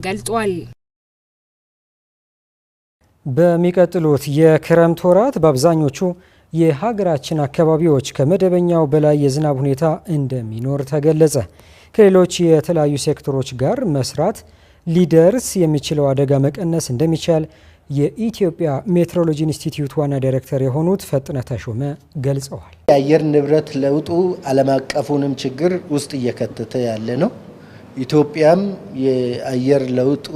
ገልጿል። በሚቀጥሉት የክረምት ወራት በአብዛኞቹ የሀገራችን አካባቢዎች ከመደበኛው በላይ የዝናብ ሁኔታ እንደሚኖር ተገለጸ። ከሌሎች የተለያዩ ሴክተሮች ጋር መስራት ሊደርስ የሚችለው አደጋ መቀነስ እንደሚቻል የኢትዮጵያ ሜትሮሎጂ ኢንስቲትዩት ዋና ዳይሬክተር የሆኑት ፈጥነ ተሾመ ገልጸዋል። የአየር ንብረት ለውጡ ዓለም አቀፉንም ችግር ውስጥ እየከተተ ያለ ነው። ኢትዮጵያም የአየር ለውጡ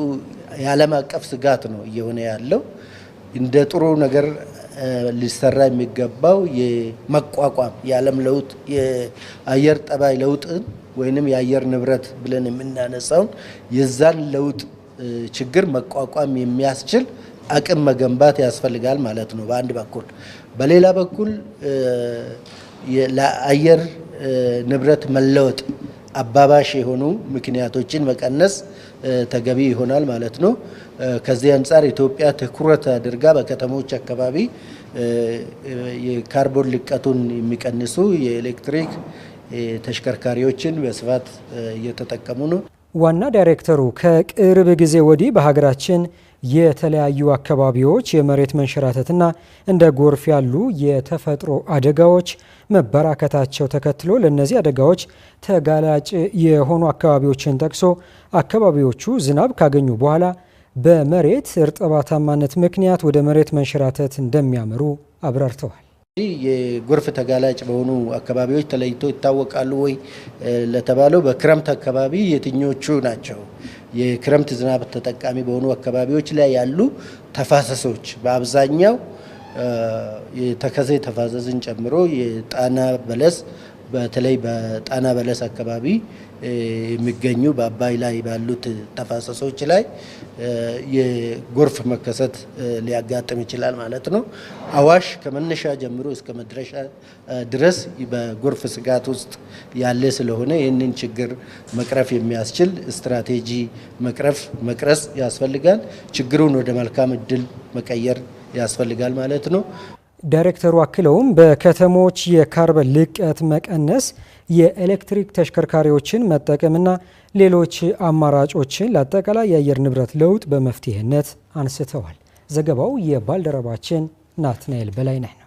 የዓለም አቀፍ ስጋት ነው እየሆነ ያለው። እንደ ጥሩ ነገር ሊሰራ የሚገባው የመቋቋም የዓለም ለውጥ የአየር ጠባይ ለውጥን ወይንም የአየር ንብረት ብለን የምናነሳውን የዛን ለውጥ ችግር መቋቋም የሚያስችል አቅም መገንባት ያስፈልጋል ማለት ነው በአንድ በኩል። በሌላ በኩል ለአየር ንብረት መለወጥ አባባሽ የሆኑ ምክንያቶችን መቀነስ ተገቢ ይሆናል ማለት ነው። ከዚህ አንጻር ኢትዮጵያ ትኩረት አድርጋ በከተሞች አካባቢ የካርቦን ልቀቱን የሚቀንሱ የኤሌክትሪክ ተሽከርካሪዎችን በስፋት እየተጠቀሙ ነው። ዋና ዳይሬክተሩ ከቅርብ ጊዜ ወዲህ በሀገራችን የተለያዩ አካባቢዎች የመሬት መንሸራተትና እንደ ጎርፍ ያሉ የተፈጥሮ አደጋዎች መበራከታቸው ተከትሎ ለእነዚህ አደጋዎች ተጋላጭ የሆኑ አካባቢዎችን ጠቅሶ አካባቢዎቹ ዝናብ ካገኙ በኋላ በመሬት እርጥበታማነት ምክንያት ወደ መሬት መንሸራተት እንደሚያመሩ አብራርተዋል። የጎርፍ ተጋላጭ በሆኑ አካባቢዎች ተለይቶ ይታወቃሉ ወይ ለተባለው በክረምት አካባቢ የትኞቹ ናቸው? የክረምት ዝናብ ተጠቃሚ በሆኑ አካባቢዎች ላይ ያሉ ተፋሰሶች በአብዛኛው የተከዜ ተፋሰስን ጨምሮ የጣና በለስ በተለይ በጣና በለስ አካባቢ የሚገኙ በአባይ ላይ ባሉት ተፋሰሶች ላይ የጎርፍ መከሰት ሊያጋጥም ይችላል ማለት ነው። አዋሽ ከመነሻ ጀምሮ እስከ መድረሻ ድረስ በጎርፍ ስጋት ውስጥ ያለ ስለሆነ ይህንን ችግር መቅረፍ የሚያስችል ስትራቴጂ መቅረጽ ያስፈልጋል። ችግሩን ወደ መልካም እድል መቀየር ያስፈልጋል ማለት ነው። ዳይሬክተሩ አክለውም በከተሞች የካርበን ልቀት መቀነስ፣ የኤሌክትሪክ ተሽከርካሪዎችን መጠቀምና ሌሎች አማራጮችን ለአጠቃላይ የአየር ንብረት ለውጥ በመፍትሄነት አንስተዋል። ዘገባው የባልደረባችን ናትናኤል በላይነህ ነው።